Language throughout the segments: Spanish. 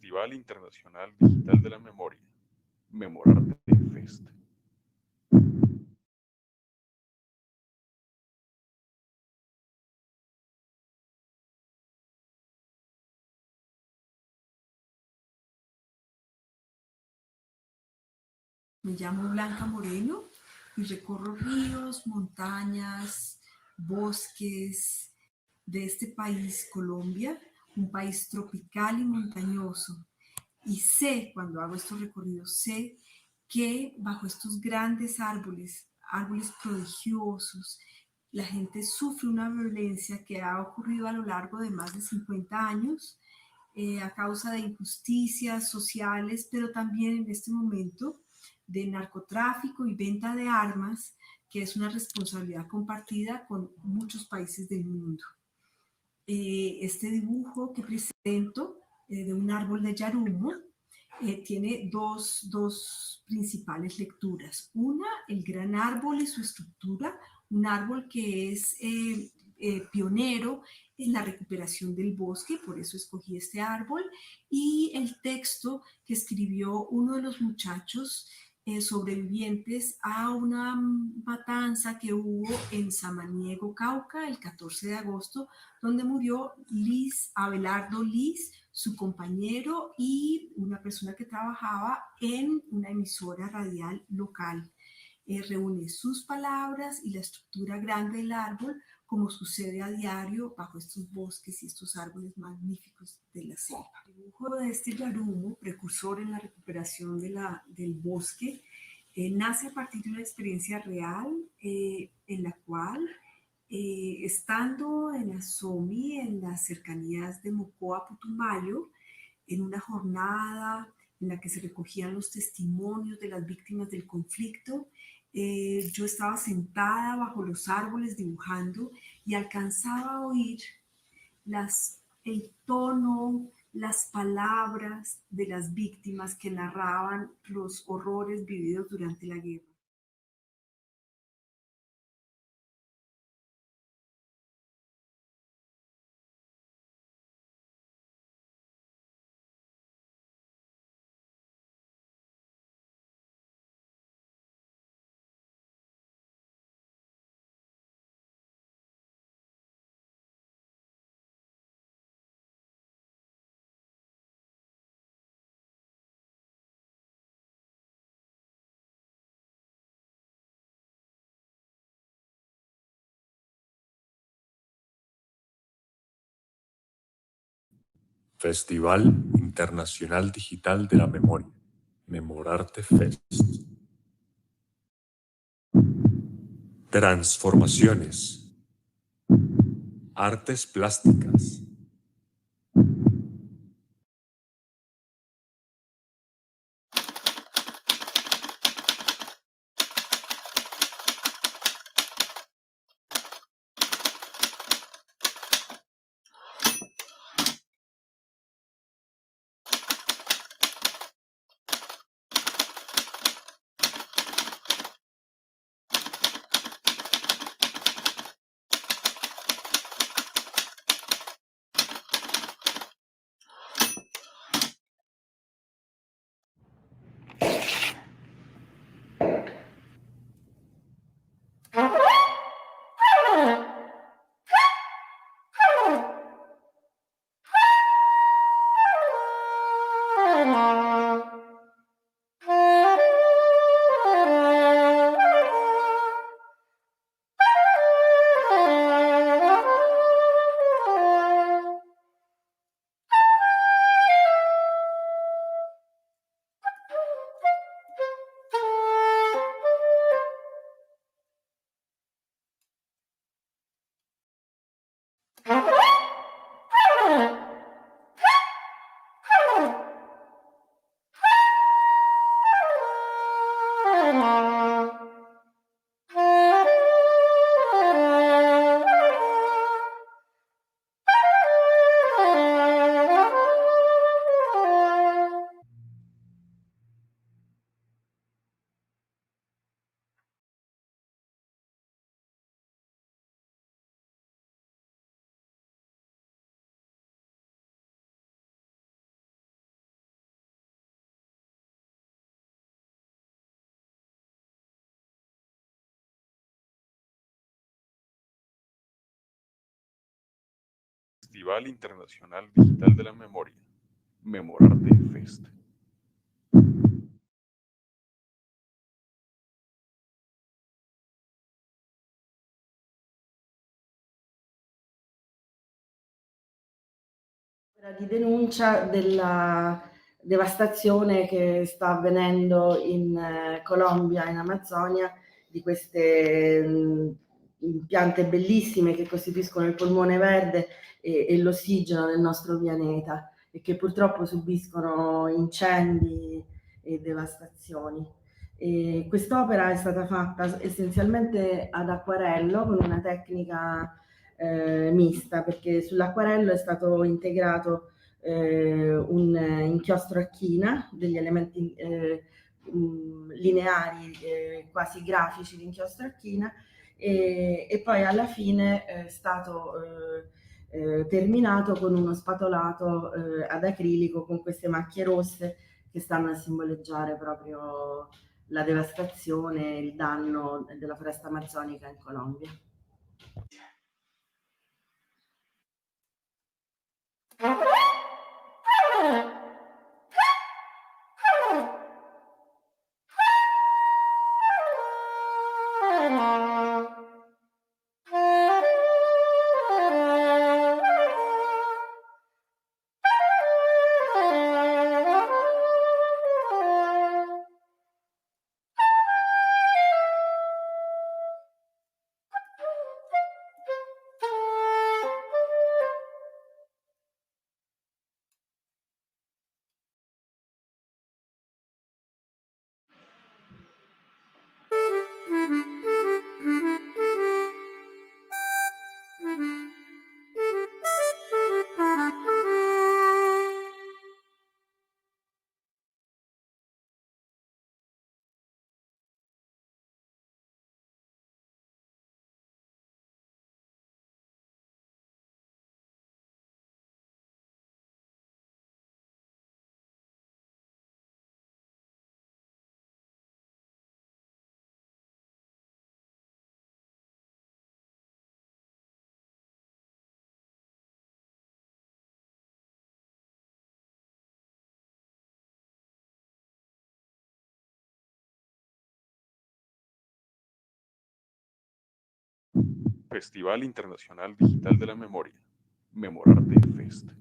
Festival Internacional Digital de la Memoria, Memorarte Fest. Me llamo Blanca Moreno y recorro ríos, montañas, bosques de este país, Colombia, un país tropical y montañoso. Y sé, cuando hago estos recorridos, sé que bajo estos grandes árboles, árboles prodigiosos, la gente sufre una violencia que ha ocurrido a lo largo de más de 50 años a causa de injusticias sociales, pero también en este momento de narcotráfico y venta de armas, que es una responsabilidad compartida con muchos países del mundo. Este dibujo que presento de un árbol de yarumo tiene dos principales lecturas. Una, el gran árbol y su estructura, un árbol que es pionero en la recuperación del bosque, por eso escogí este árbol, y el texto que escribió uno de los muchachos sobrevivientes a una matanza que hubo en Samaniego, Cauca, el 14 de agosto, donde murió Abelardo Liz, su compañero y una persona que trabajaba en una emisora radial local. Reúne sus palabras y la estructura grande del árbol, como sucede a diario bajo estos bosques y estos árboles magníficos de la selva. El dibujo de este yarumo, precursor en la recuperación del bosque, nace a partir de una experiencia real en la cual estando en Asomi, en las cercanías de Mocoa, Putumayo, en una jornada en la que se recogían los testimonios de las víctimas del conflicto, yo estaba sentada bajo los árboles dibujando y alcanzaba a oír el tono, las palabras de las víctimas que narraban los horrores vividos durante la guerra. Festival Internacional Digital de la Memoria, Memorarte Fest. Transformaciones. Artes plásticas. Festival Internacional Digital de la Memoria, Memorarte Fest. Di denuncia della devastazione che sta avvenendo in Colombia, in Amazzonia, di queste piante bellissime che costituiscono il polmone verde e l'ossigeno del nostro pianeta e che purtroppo subiscono incendi e devastazioni. E quest'opera è stata fatta essenzialmente ad acquarello con una tecnica mista, perché sull'acquarello è stato integrato un inchiostro a china, degli elementi lineari quasi grafici di inchiostro a china e poi alla fine è stato terminato con uno spatolato ad acrilico con queste macchie rosse che stanno a simboleggiare proprio la devastazione, il danno della foresta amazzonica in Colombia. Festival Internacional Digital de la Memoria, Memorarte Fest.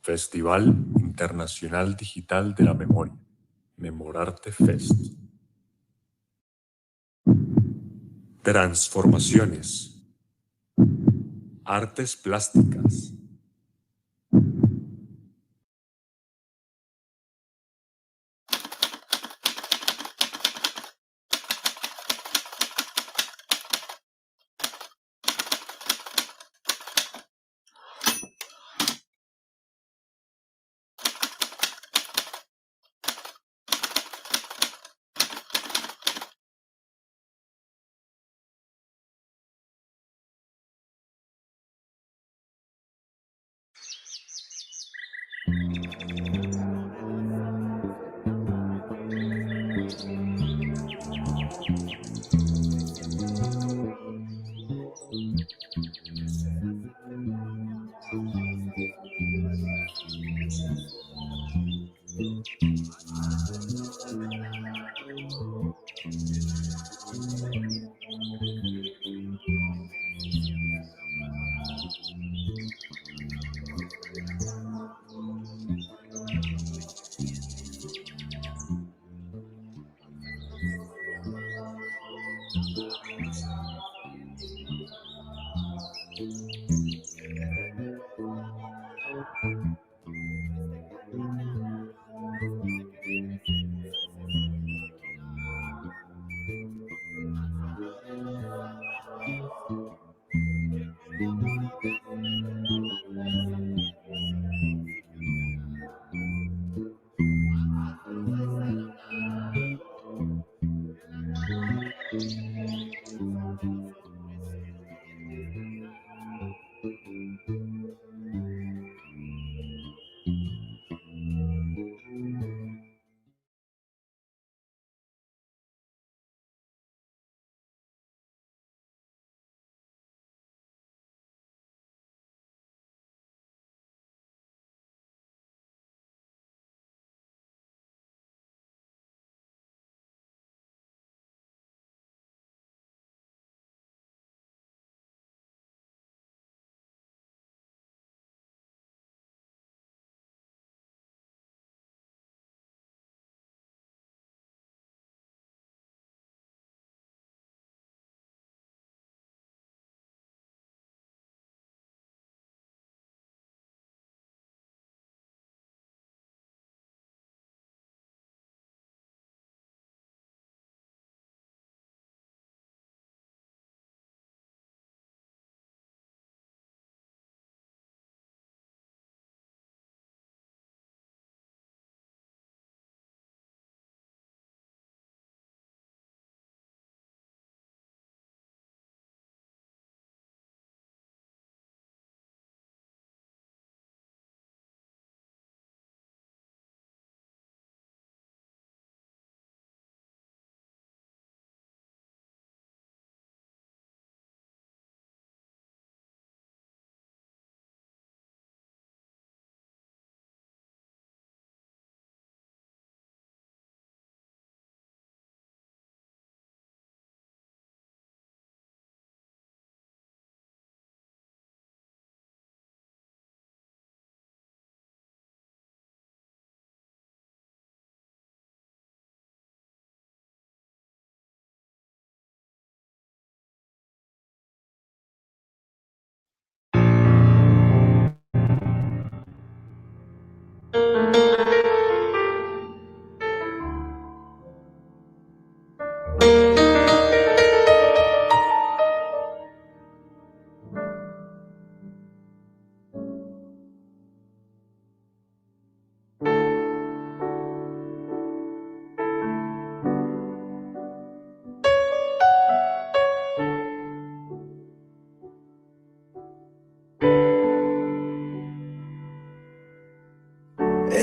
Festival Internacional Digital de la Memoria, Memorarte Fest. Transformaciones. Artes plásticas.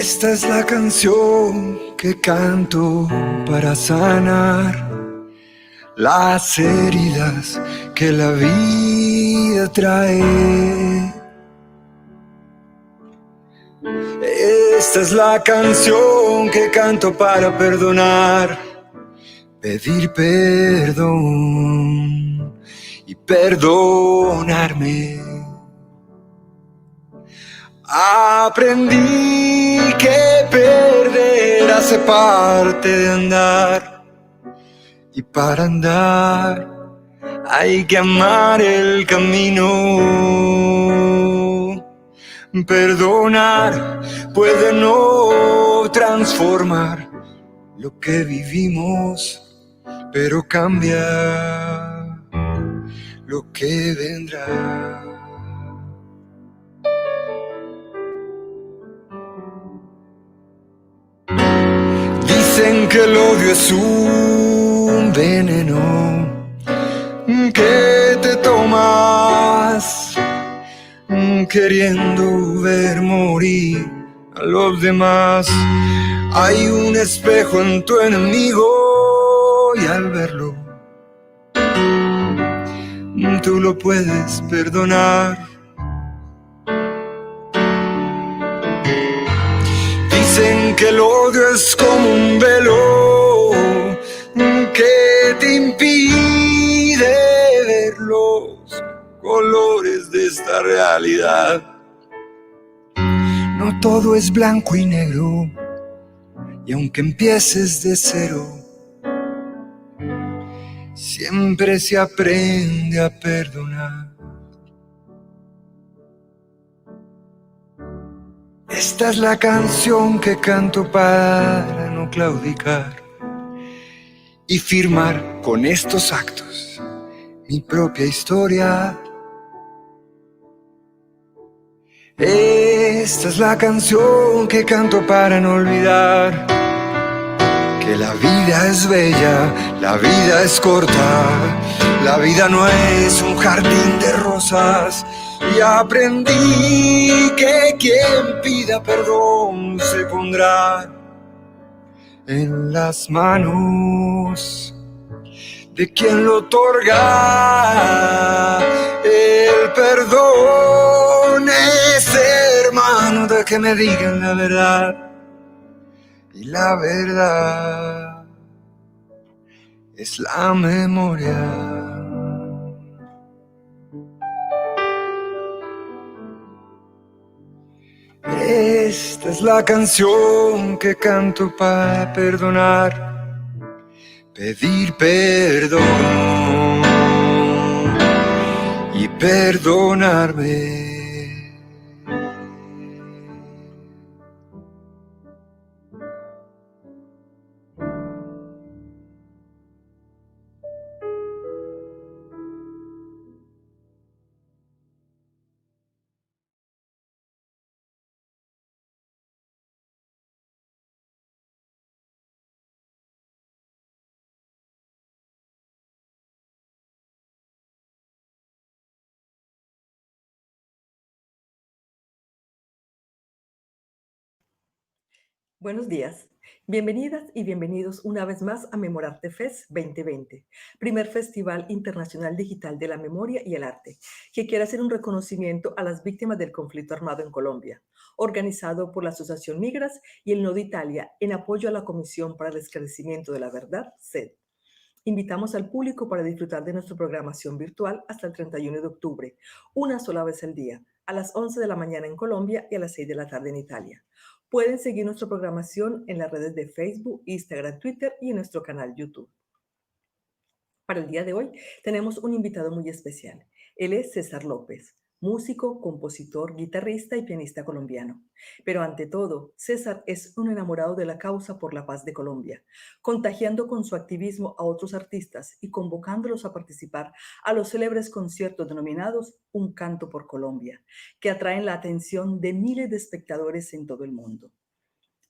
Esta es la canción que canto para sanar las heridas que la vida trae. Esta es la canción que canto para perdonar, pedir perdón y perdonarme. Aprendí que perder hace parte de andar, y para andar hay que amar el camino. Perdonar puede no transformar lo que vivimos, pero cambia lo que vendrá. Dicen que el odio es un veneno que te tomas queriendo ver morir a los demás. Hay un espejo en tu enemigo y al verlo, tú lo puedes perdonar. Dicen que el odio es como un velo que te impide ver los colores de esta realidad. No todo es blanco y negro, y aunque empieces de cero, siempre se aprende a perdonar. Esta es la canción que canto para no claudicar y firmar con estos actos mi propia historia. Esta es la canción que canto para no olvidar que la vida es bella, la vida es corta, la vida no es un jardín de rosas. Y aprendí que quien pida perdón se pondrá en las manos de quien lo otorga. El perdón es hermano de que me digan la verdad, y la verdad es la memoria. Esta es la canción que canto para perdonar, pedir perdón y perdonarme. Buenos días, bienvenidas y bienvenidos una vez más a Memorarte Fest 2020, primer Festival Internacional Digital de la Memoria y el Arte, que quiere hacer un reconocimiento a las víctimas del conflicto armado en Colombia, organizado por la Asociación Migras y el Nodo Italia en apoyo a la Comisión para el Esclarecimiento de la Verdad, CED. Invitamos al público para disfrutar de nuestra programación virtual hasta el 31 de octubre, una sola vez al día, a las 11 de la mañana en Colombia y a las 6 de la tarde en Italia. Pueden seguir nuestra programación en las redes de Facebook, Instagram, Twitter y en nuestro canal YouTube. Para el día de hoy tenemos un invitado muy especial. Él es César López, músico, compositor, guitarrista y pianista colombiano. Pero ante todo, César es un enamorado de la causa por la paz de Colombia, contagiando con su activismo a otros artistas y convocándolos a participar a los célebres conciertos denominados Un Canto por Colombia, que atraen la atención de miles de espectadores en todo el mundo.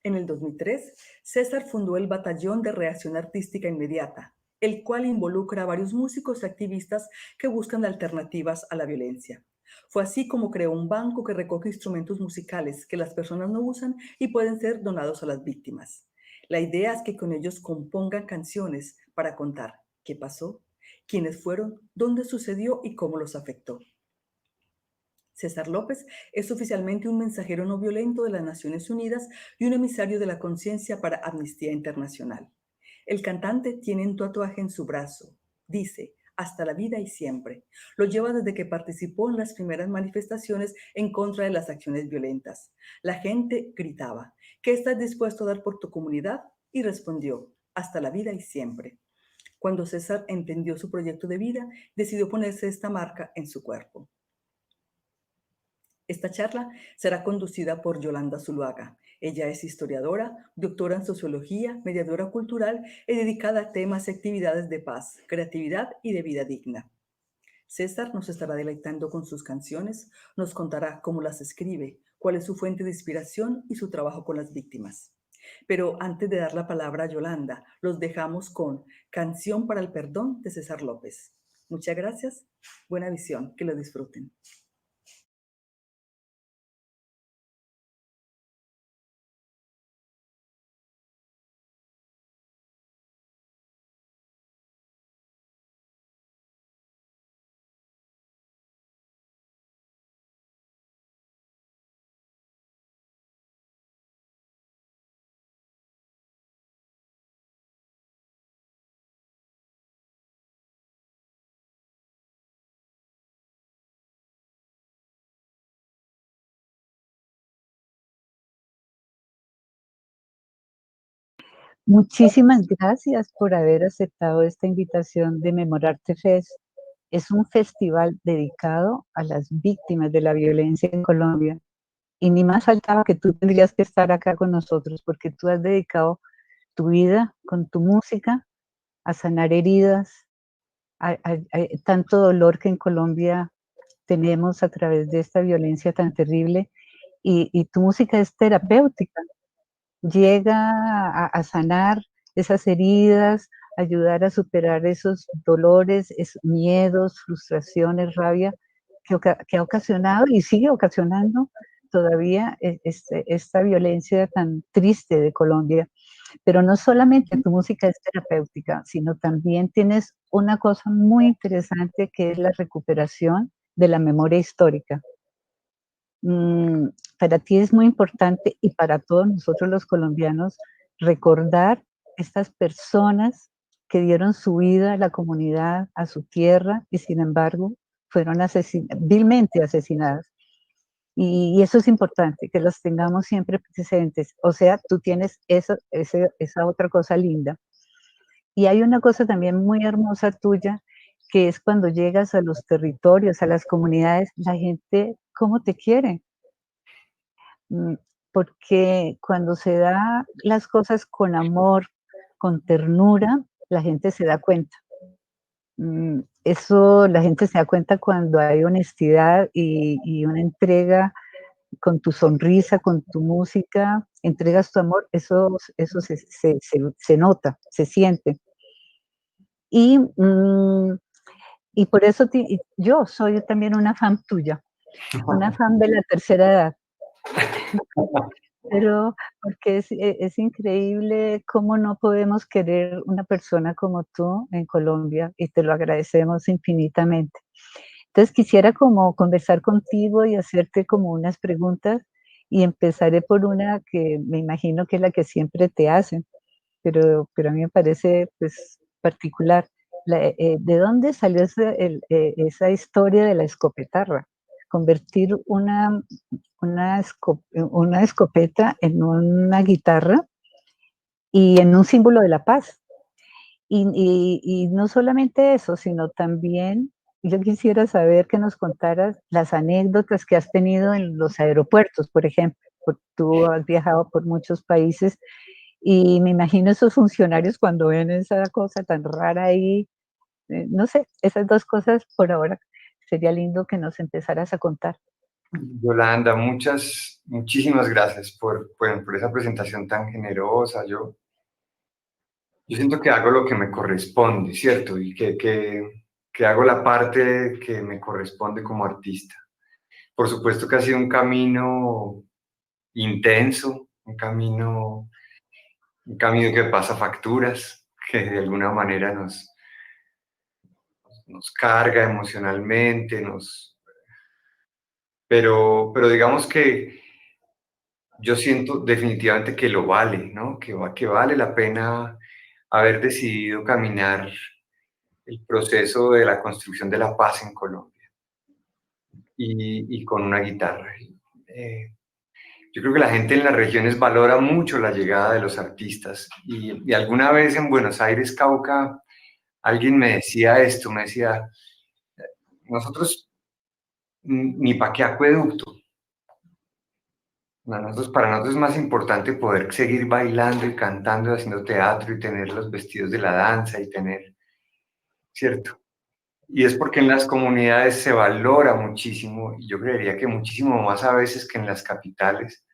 En el 2003, César fundó el Batallón de Reacción Artística Inmediata, el cual involucra a varios músicos y activistas que buscan alternativas a la violencia. Fue así como creó un banco que recoge instrumentos musicales que las personas no usan y pueden ser donados a las víctimas. La idea es que con ellos compongan canciones para contar qué pasó, quiénes fueron, dónde sucedió y cómo los afectó. César López es oficialmente un mensajero no violento de las Naciones Unidas y un emisario de la conciencia para Amnistía Internacional. El cantante tiene un tatuaje en su brazo. Dice, hasta la vida y siempre. Lo lleva desde que participó en las primeras manifestaciones en contra de las acciones violentas. La gente gritaba, ¿qué estás dispuesto a dar por tu comunidad? Y respondió, hasta la vida y siempre. Cuando César entendió su proyecto de vida, decidió ponerse esta marca en su cuerpo. Esta charla será conducida por Yolanda Zuluaga. Ella es historiadora, doctora en sociología, mediadora cultural y dedicada a temas y actividades de paz, creatividad y de vida digna. César nos estará deleitando con sus canciones, nos contará cómo las escribe, cuál es su fuente de inspiración y su trabajo con las víctimas. Pero antes de dar la palabra a Yolanda, los dejamos con Canción para el Perdón de César López. Muchas gracias, buena visión, que lo disfruten. Muchísimas gracias por haber aceptado esta invitación de Memorarte Fest. Es un festival dedicado a las víctimas de la violencia en Colombia. Y ni más faltaba que tú tendrías que estar acá con nosotros, porque tú has dedicado tu vida con tu música a sanar heridas, a tanto dolor que en Colombia tenemos a través de esta violencia tan terrible. Y tu música es terapéutica, llega a sanar esas heridas, ayudar a superar esos dolores, esos miedos, frustraciones, rabia que ha ocasionado y sigue ocasionando todavía esta violencia tan triste de Colombia. Pero no solamente tu música es terapéutica, sino también tienes una cosa muy interesante que es la recuperación de la memoria histórica. Mm, para ti es muy importante y para todos nosotros los colombianos recordar estas personas que dieron su vida a la comunidad, a su tierra y sin embargo fueron vilmente asesinadas. Y eso es importante, que los tengamos siempre presentes. O sea, tú tienes esa otra cosa linda. Y hay una cosa también muy hermosa tuya, que es cuando llegas a los territorios, a las comunidades, la gente, ¿cómo te quiere? Mm, porque cuando se da las cosas con amor, con ternura, la gente se da cuenta. Eso la gente se da cuenta cuando hay honestidad y una entrega con tu sonrisa, con tu música, entregas tu amor, eso se nota, se siente. Y, y por eso yo soy también una fan tuya, una fan de la tercera edad. Pero porque es increíble cómo no podemos querer una persona como tú en Colombia y te lo agradecemos infinitamente. Entonces quisiera como conversar contigo y hacerte como unas preguntas y empezaré por una que me imagino que es la que siempre te hacen, pero a mí me parece pues particular. ¿De dónde salió esa historia de la escopetarra? Convertir una escopeta en una guitarra y en un símbolo de la paz. Y no solamente eso, sino también yo quisiera saber que nos contaras las anécdotas que has tenido en los aeropuertos, por ejemplo. Tú has viajado por muchos países y me imagino esos funcionarios cuando ven esa cosa tan rara ahí, no sé, esas dos cosas por ahora sería lindo que nos empezaras a contar. Yolanda, muchísimas gracias por esa presentación tan generosa. Yo siento que hago lo que me corresponde, ¿cierto? Y que hago la parte que me corresponde como artista. Por supuesto que ha sido un camino intenso, un camino que pasa facturas, que de alguna manera nos carga emocionalmente, pero digamos que yo siento definitivamente que lo vale, ¿no? Que vale la pena haber decidido caminar el proceso de la construcción de la paz en Colombia y con una guitarra. Eh, yo creo que la gente en las regiones valora mucho la llegada de los artistas y alguna vez en Buenos Aires, Cauca, alguien me decía esto, me decía, nosotros ni pa' qué acueducto. Para nosotros es más importante poder seguir bailando y cantando y haciendo teatro y tener los vestidos de la danza y tener, ¿cierto? Y es porque en las comunidades se valora muchísimo, y yo creería que muchísimo más a veces que en las capitales,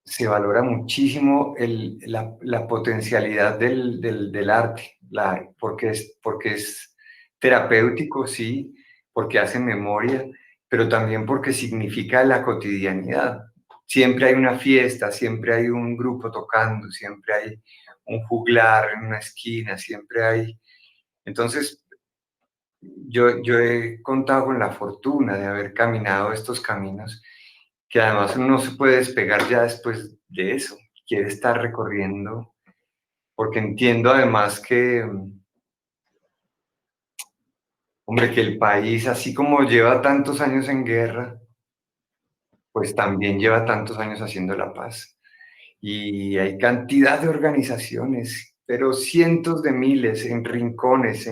se valora muchísimo la potencialidad del arte, porque es terapéutico, sí, porque hace memoria, pero también porque significa la cotidianidad. Siempre hay una fiesta, siempre hay un grupo tocando, siempre hay un juglar en una esquina, siempre hay... Entonces, yo he contado con la fortuna de haber caminado estos caminos que además uno no se puede despegar ya después de eso, quiere estar recorriendo, porque entiendo además que, hombre, que el país, así como lleva tantos años en guerra, pues también lleva tantos años haciendo la paz. y hay cantidad de organizaciones, pero cientos de miles en rincones,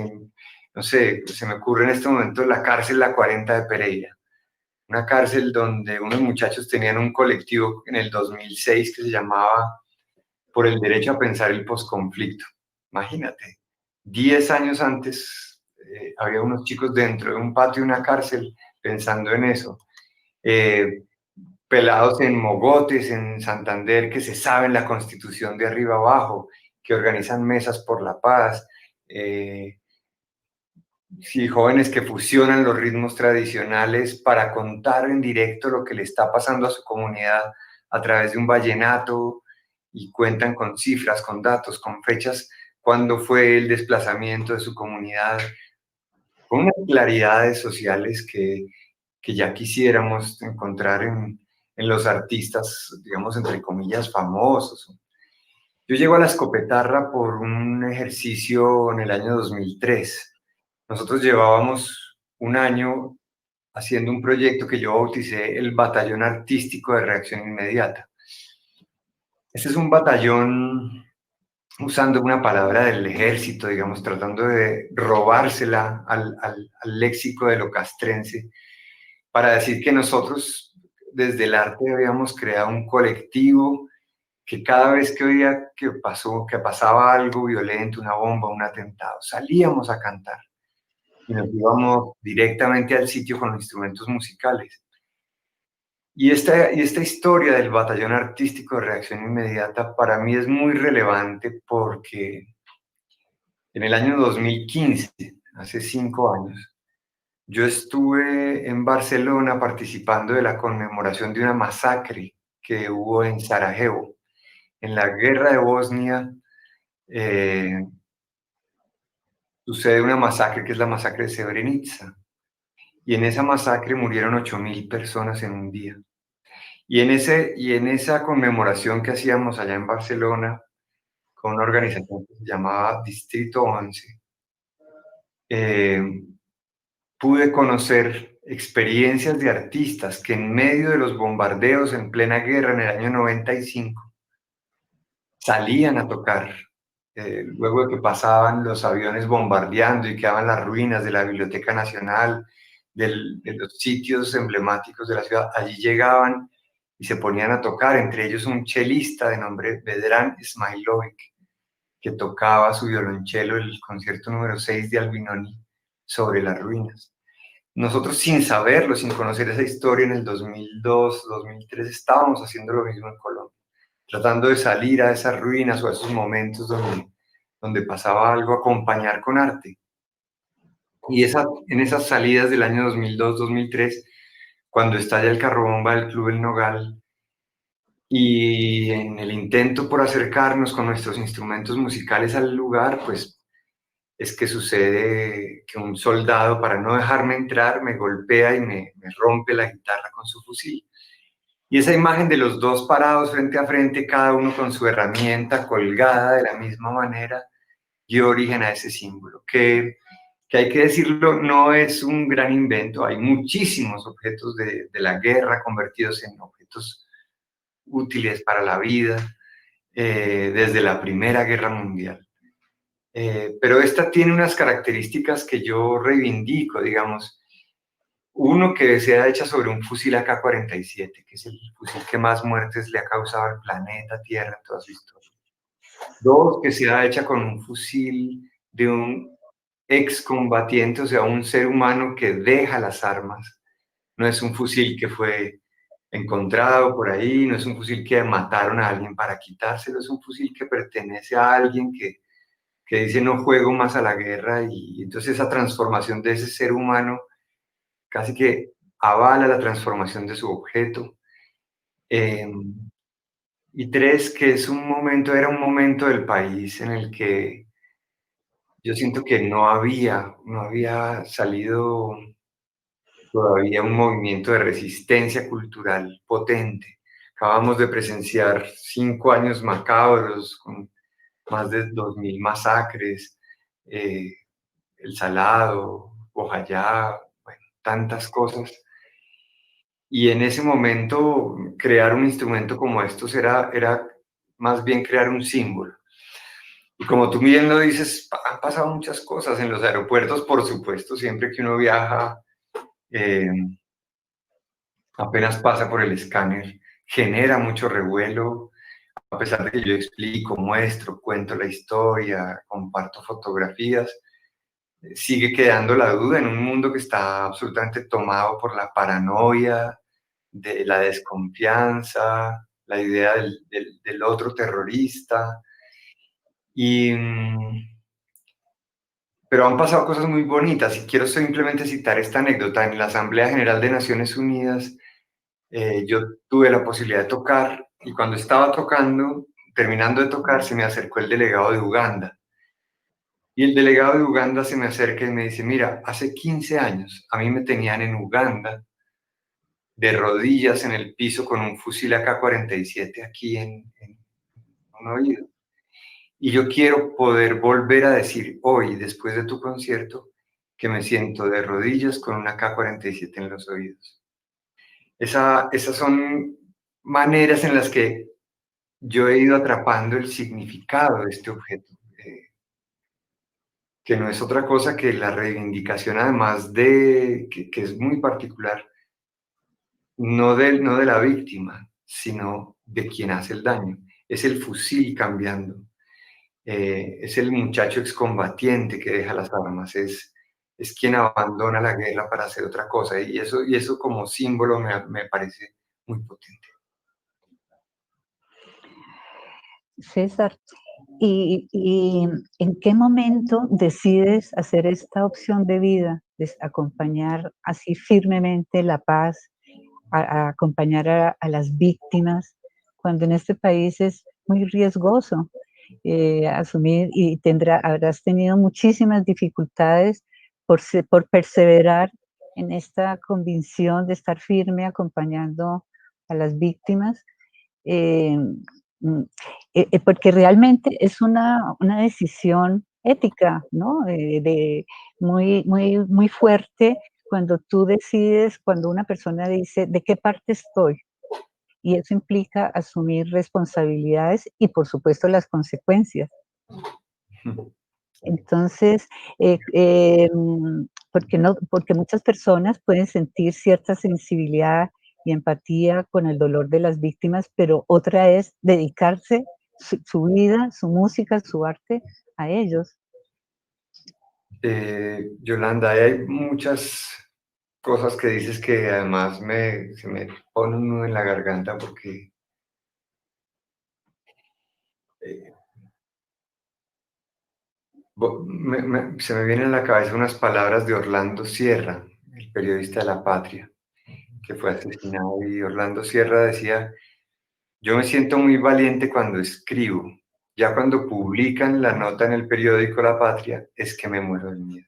no sé, se me ocurre en este momento la cárcel La 40 de Pereira, una cárcel donde unos muchachos tenían un colectivo en el 2006 que se llamaba Por el Derecho a Pensar el Posconflicto. Imagínate, 10 años antes había unos chicos dentro de un patio de una cárcel pensando en eso. Pelados en mogotes, en Santander, que se saben la Constitución de arriba abajo, que organizan mesas por la paz, sí, jóvenes que fusionan los ritmos tradicionales para contar en directo lo que le está pasando a su comunidad a través de un vallenato y cuentan con cifras, con datos, con fechas, cuándo fue el desplazamiento de su comunidad, con unas claridades sociales que ya quisiéramos encontrar en los artistas, digamos, entre comillas, famosos. Yo llego a la escopetarra por un ejercicio en el año 2003. Nosotros llevábamos un año haciendo un proyecto que yo bauticé el Batallón Artístico de Reacción Inmediata. Este es un batallón, usando una palabra del ejército, digamos, tratando de robársela al léxico de lo castrense, para decir que nosotros desde el arte habíamos creado un colectivo que cada vez que oía que pasaba algo violento, una bomba, un atentado, salíamos a cantar y nos íbamos directamente al sitio con los instrumentos musicales. Y esta historia del Batallón Artístico de Reacción Inmediata para mí es muy relevante porque en el año 2015, hace 5 años, yo estuve en Barcelona participando de la conmemoración de una masacre que hubo en Sarajevo. En la guerra de Bosnia sucede una masacre que es la masacre de Srebrenica. Y en esa masacre murieron 8.000 personas en un día. Y en esa conmemoración que hacíamos allá en Barcelona, con una organización que se llamaba Distrito 11, pude conocer experiencias de artistas que en medio de los bombardeos en plena guerra en el año 95 salían a tocar. Luego de que pasaban los aviones bombardeando y quedaban las ruinas de la Biblioteca Nacional, de los sitios emblemáticos de la ciudad, allí llegaban y se ponían a tocar, entre ellos un chelista de nombre Vedran Smailovic, que tocaba su violonchelo el concierto número 6 de Albinoni sobre las ruinas. Nosotros, sin saberlo, sin conocer esa historia, en el 2002, 2003, estábamos haciendo lo mismo en Colombia, tratando de salir a esas ruinas o a esos momentos donde pasaba algo, acompañar con arte. Y en esas salidas del año 2002, 2003, cuando estalla el carrobomba del Club El Nogal, y en el intento por acercarnos con nuestros instrumentos musicales al lugar, pues es que sucede que un soldado, para no dejarme entrar, me golpea y me rompe la guitarra con su fusil. Y esa imagen de los dos parados frente a frente, cada uno con su herramienta colgada de la misma manera, dio origen a ese símbolo, que hay que decirlo, no es un gran invento. Hay muchísimos objetos de la guerra convertidos en objetos útiles para la vida, desde la Primera Guerra Mundial. Pero esta tiene unas características que yo reivindico, digamos. Uno, que sea hecha sobre un fusil AK-47, que es el fusil que más muertes le ha causado al planeta Tierra en toda su historia. Dos, que sea hecha con un fusil de un excombatiente, o sea, un ser humano que deja las armas. No es un fusil que fue encontrado por ahí, no es un fusil que mataron a alguien para quitárselo, es un fusil que pertenece a alguien que dice no juego más a la guerra, y entonces esa transformación de ese ser humano casi que avala la transformación de su objeto. Y tres, que era un momento del país en el que yo siento que no había salido todavía un movimiento de resistencia cultural potente. Acabamos de presenciar 5 años macabros con más de 2.000 masacres, El Salado, Bojayá, bueno, tantas cosas. Y en ese momento crear un instrumento como estos era más bien crear un símbolo. Y como tú bien lo dices, han pasado muchas cosas en los aeropuertos, por supuesto, siempre que uno viaja, apenas pasa por el escáner, genera mucho revuelo, a pesar de que yo explico, muestro, cuento la historia, comparto fotografías, sigue quedando la duda en un mundo que está absolutamente tomado por la paranoia, de la desconfianza, la idea del otro terrorista. Pero han pasado cosas muy bonitas y quiero simplemente citar esta anécdota. En la Asamblea General de Naciones Unidas yo tuve la posibilidad de tocar y cuando estaba tocando, terminando de tocar, se me acercó el delegado de Uganda. Y el delegado de Uganda se me acerca y me dice, mira, hace 15 años a mí me tenían en Uganda de rodillas en el piso con un fusil AK-47 aquí en un oído. Y yo quiero poder volver a decir hoy, después de tu concierto, que me siento de rodillas con una AK-47 en los oídos. Esas son maneras en las que yo he ido atrapando el significado de este objeto, que no es otra cosa que la reivindicación, además de que es muy particular, no de la víctima, sino de quien hace el daño. Es el fusil cambiando. Es el muchacho excombatiente que deja las armas, es quien abandona la guerra para hacer otra cosa. Y eso como símbolo me parece muy potente. César, ¿y en qué momento decides hacer esta opción de vida, de acompañar así firmemente la paz, a acompañar a las víctimas, cuando en este país es muy riesgoso asumir y habrás tenido muchísimas dificultades por perseverar en esta convicción de estar firme acompañando a las víctimas? Eh, mm, Porque realmente es una decisión ética, ¿no? Muy fuerte cuando tú decides, cuando una persona dice, ¿de qué parte estoy? Y eso implica asumir responsabilidades y, por supuesto, las consecuencias. Entonces, porque muchas personas pueden sentir cierta sensibilidad y empatía con el dolor de las víctimas, pero otra es dedicarse su vida, su música, su arte a ellos. Yolanda, hay muchas cosas que dices que además se me pone un nudo en la garganta porque se me vienen a la cabeza unas palabras de Orlando Sierra, el periodista de La Patria, que fue asesinado. Y Orlando Sierra decía, yo me siento muy valiente cuando escribo, ya cuando publican la nota en el periódico La Patria es que me muero de miedo.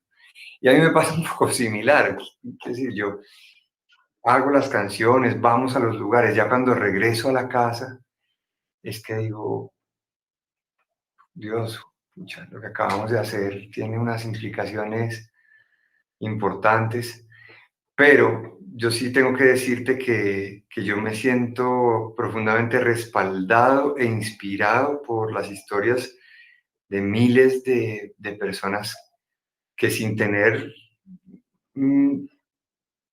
Y a mí me pasa un poco similar, es decir, yo hago las canciones, vamos a los lugares, ya cuando regreso a la casa es que digo, Dios, pucha, lo que acabamos de hacer tiene unas implicaciones importantes, pero yo sí tengo que decirte que yo me siento profundamente respaldado e inspirado por las historias de miles de personas que sin tener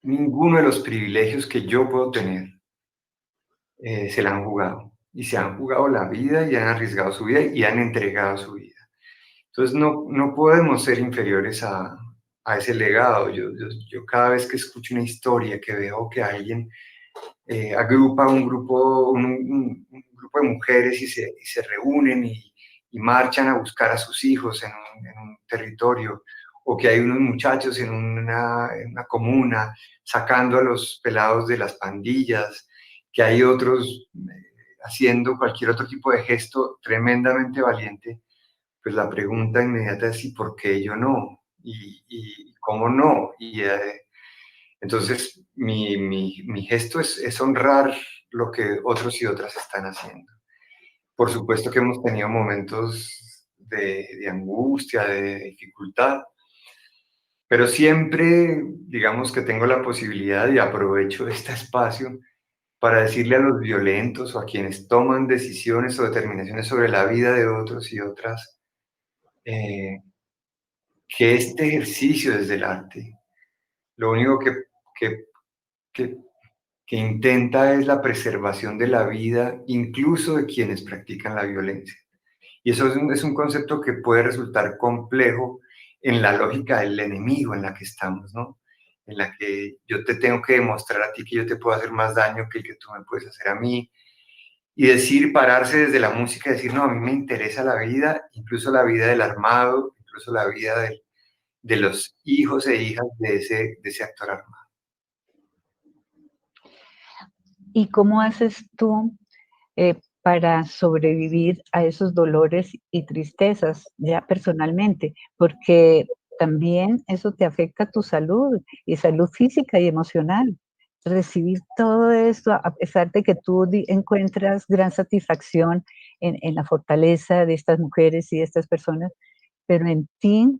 ninguno de los privilegios que yo puedo tener, se la han jugado. Y se han jugado la vida y han arriesgado su vida y han entregado su vida. Entonces no podemos ser inferiores a ese legado. Yo cada vez que escucho una historia, que veo que alguien agrupa un grupo de mujeres y se reúnen y marchan a buscar a sus hijos en un territorio, o que hay unos muchachos en una comuna sacando a los pelados de las pandillas, que hay otros haciendo cualquier otro tipo de gesto tremendamente valiente, pues la pregunta inmediata es ¿y por qué yo no? ¿Y cómo no? Entonces mi gesto es honrar lo que otros y otras están haciendo. Por supuesto que hemos tenido momentos de angustia, de dificultad, pero siempre, digamos que tengo la posibilidad y aprovecho este espacio para decirle a los violentos o a quienes toman decisiones o determinaciones sobre la vida de otros y otras, que este ejercicio desde el arte, lo único que, que, que intenta es la preservación de la vida, incluso de quienes practican la violencia. Y eso es un concepto que puede resultar complejo en la lógica del enemigo en la que estamos, ¿no? En la que yo te tengo que demostrar a ti que yo te puedo hacer más daño que el que tú me puedes hacer a mí. Y decir, pararse desde la música, decir, no, a mí me interesa la vida, incluso la vida del armado, incluso la vida de los hijos e hijas de ese actor armado. ¿Y cómo haces tú para sobrevivir a esos dolores y tristezas ya personalmente? Porque también eso te afecta a tu salud y salud física y emocional. Recibir todo esto, a pesar de que tú encuentras gran satisfacción en la fortaleza de estas mujeres y de estas personas, pero en ti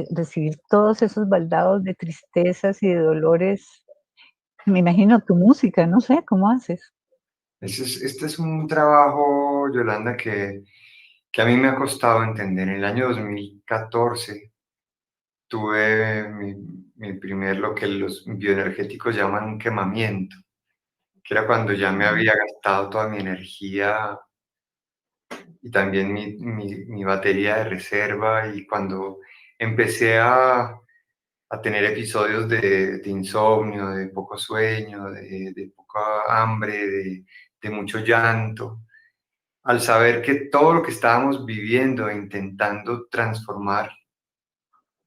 recibir todos esos baldados de tristezas y de dolores, me imagino tu música, no sé, ¿cómo haces? Este es un trabajo, Yolanda, que a mí me ha costado entender. En el año 2014 tuve mi primer, lo que los bioenergéticos llaman un quemamiento, que era cuando ya me había gastado toda mi energía y también mi batería de reserva, y cuando empecé a tener episodios de insomnio, de poco sueño, de poca hambre, de mucho llanto, al saber que todo lo que estábamos viviendo e intentando transformar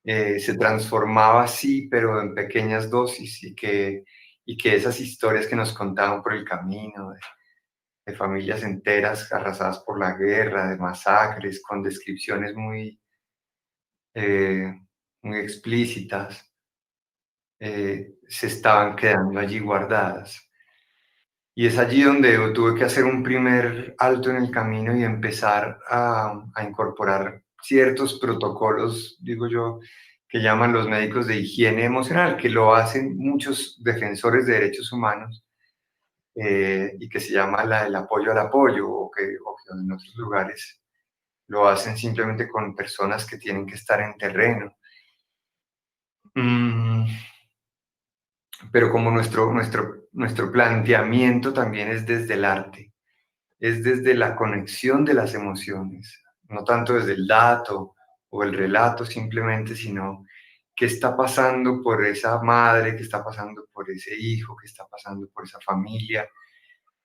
se transformaba así, pero en pequeñas dosis, y que esas historias que nos contaban por el camino, de familias enteras arrasadas por la guerra, de masacres, con descripciones eh, muy explícitas, se estaban quedando allí guardadas. Y es allí donde tuve que hacer un primer alto en el camino y empezar a incorporar ciertos protocolos, digo yo, que llaman los médicos de higiene emocional, que lo hacen muchos defensores de derechos humanos, y que se llama el apoyo al apoyo, o que en otros lugares lo hacen simplemente con personas que tienen que estar en terreno. Pero como nuestro planteamiento también es desde el arte, es desde la conexión de las emociones, no tanto desde el dato o el relato simplemente, sino qué está pasando por esa madre, qué está pasando por ese hijo, qué está pasando por esa familia,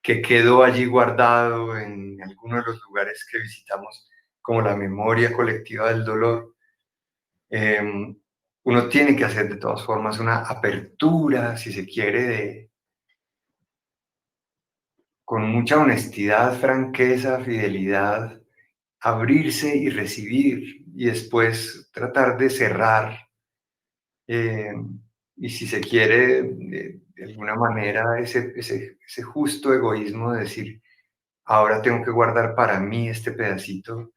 que quedó allí guardado en alguno de los lugares que visitamos, como la memoria colectiva del dolor. Uno tiene que hacer de todas formas una apertura, si se quiere, con mucha honestidad, franqueza, fidelidad, abrirse y recibir, y después tratar de cerrar, y si se quiere, de alguna manera, ese justo egoísmo de decir, ahora tengo que guardar para mí este pedacito,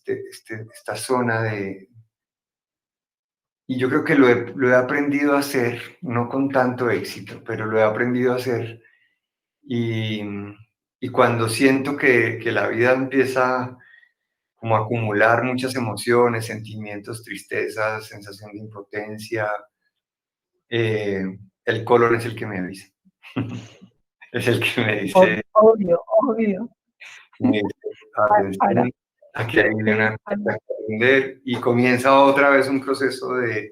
esta zona de... Y yo creo que lo he aprendido a hacer, no con tanto éxito, pero lo he aprendido a hacer. Y, y cuando siento que la vida empieza como a acumular muchas emociones, sentimientos, tristezas, sensación de impotencia, el color es el que me avisa. Es el que me dice, Obvio, obvio. Para, atención, aquí hay una cosa que aprender, y comienza otra vez un proceso de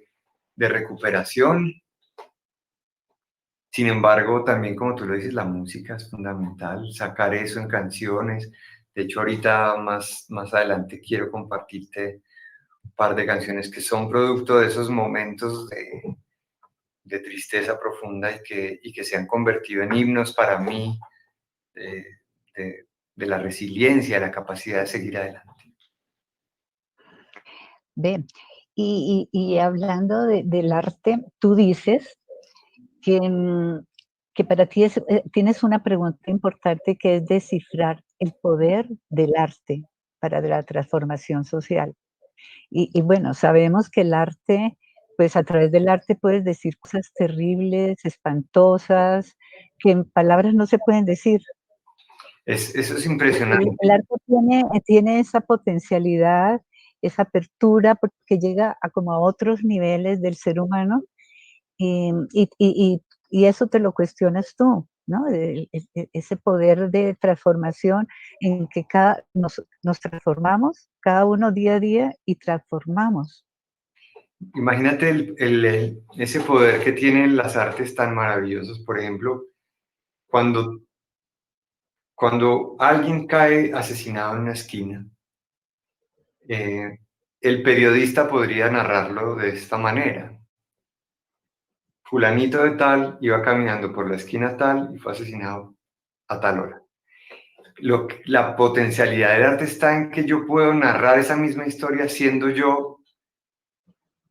recuperación. Sin embargo, también, como tú lo dices, la música es fundamental, sacar eso en canciones. De hecho, ahorita más adelante quiero compartirte un par de canciones que son producto de esos momentos de tristeza profunda, y que se han convertido en himnos para mí, de, de la resiliencia, la capacidad de seguir adelante. Ve, y hablando del arte, tú dices que, que para ti tienes una pregunta importante que es descifrar el poder del arte para la transformación social. Y bueno, sabemos que el arte pues a través del arte puedes decir cosas terribles, espantosas, que en palabras no se pueden decir. Eso es El impresionante. arte tiene esa potencialidad, esa apertura, porque llega a como a otros niveles del ser humano, y y eso te lo cuestionas tú, ¿no? Ese poder de transformación en que nos transformamos, cada uno día a día, y transformamos. Imagínate ese poder que tienen las artes tan maravillosos. Por ejemplo, cuando, cuando alguien cae asesinado en una esquina, eh, el periodista podría narrarlo de esta manera. Fulanito de tal iba caminando por la esquina tal y fue asesinado a tal hora. La potencialidad del arte está en que yo puedo narrar esa misma historia siendo yo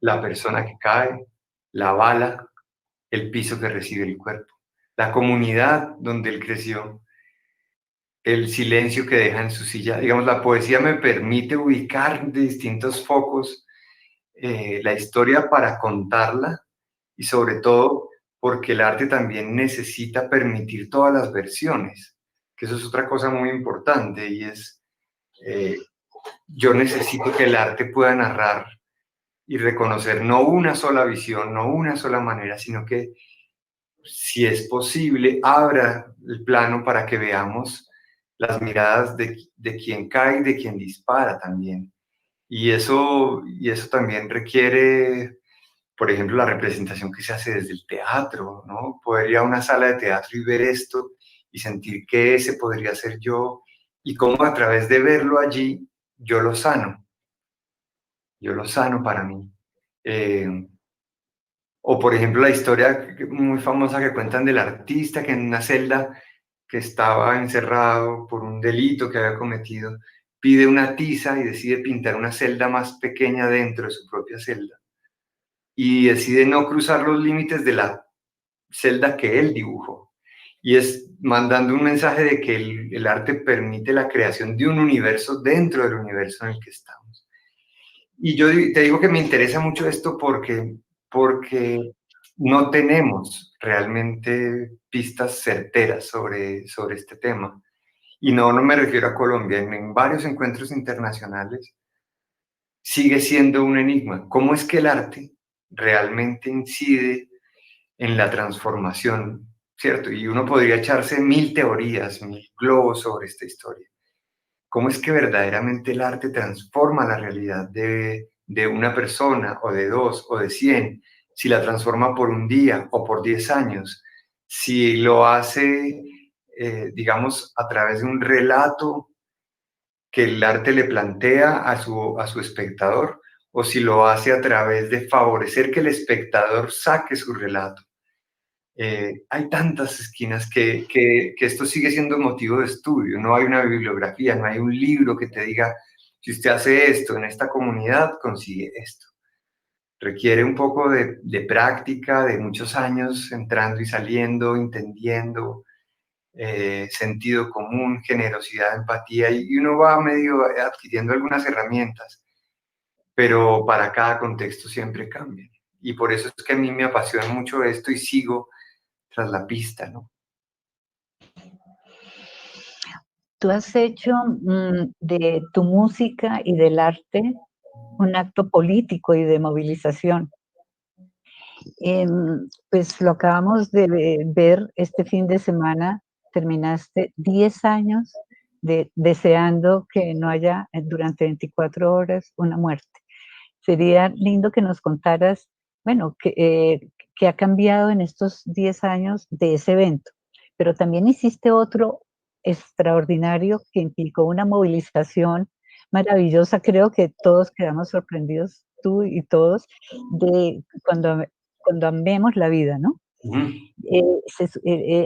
la persona que cae, la bala, el piso que recibe el cuerpo, la comunidad donde él creció, el silencio que deja en su silla. Digamos, la poesía me permite ubicar de distintos focos la historia para contarla, y sobre todo porque el arte también necesita permitir todas las versiones, que eso es otra cosa muy importante, y es, yo necesito que el arte pueda narrar y reconocer no una sola visión, no una sola manera, sino que, si es posible, abra el plano para que veamos las miradas de quien cae y de quien dispara también. Y eso también requiere, por ejemplo, la representación que se hace desde el teatro, ¿no? Poder ir a una sala de teatro y ver esto y sentir que ese podría ser yo, y cómo a través de verlo allí yo lo sano para mí. O por ejemplo la historia muy famosa que cuentan del artista que en una celda, que estaba encerrado por un delito que había cometido, pide una tiza y decide pintar una celda más pequeña dentro de su propia celda. Y decide no cruzar los límites de la celda que él dibujó. Y es mandando un mensaje de que el arte permite la creación de un universo dentro del universo en el que estamos. Y yo te digo que me interesa mucho esto porque no tenemos realmente pistas certeras sobre este tema. Y no me refiero a Colombia, en varios encuentros internacionales sigue siendo un enigma. ¿Cómo es que el arte realmente incide en la transformación, cierto? Y uno podría echarse 1000 teorías, 1000 globos sobre esta historia. ¿Cómo es que verdaderamente el arte transforma la realidad de una persona, o de dos, o de 100? Si la transforma por un día o por 10 años, si lo hace, digamos, a través de un relato que el arte le plantea a su espectador, o si lo hace a través de favorecer que el espectador saque su relato. Hay tantas esquinas que esto sigue siendo motivo de estudio. No hay una bibliografía, no hay un libro que te diga, si usted hace esto en esta comunidad, consigue esto. Requiere un poco de práctica, de muchos años entrando y saliendo, entendiendo, sentido común, generosidad, empatía, y uno va medio adquiriendo algunas herramientas, pero para cada contexto siempre cambia. Y por eso es que a mí me apasiona mucho esto y sigo tras la pista, ¿no? Tú has hecho de tu música y del arte un acto político y de movilización. Pues lo acabamos de ver este fin de semana. Terminaste 10 años deseando que no haya durante 24 horas una muerte. Sería lindo que nos contaras, bueno, qué ha cambiado en estos 10 años de ese evento. Pero también hiciste otro extraordinario que implicó una movilización maravillosa. Creo que todos quedamos sorprendidos, tú y todos, de cuando amemos la vida, ¿no? Ujú.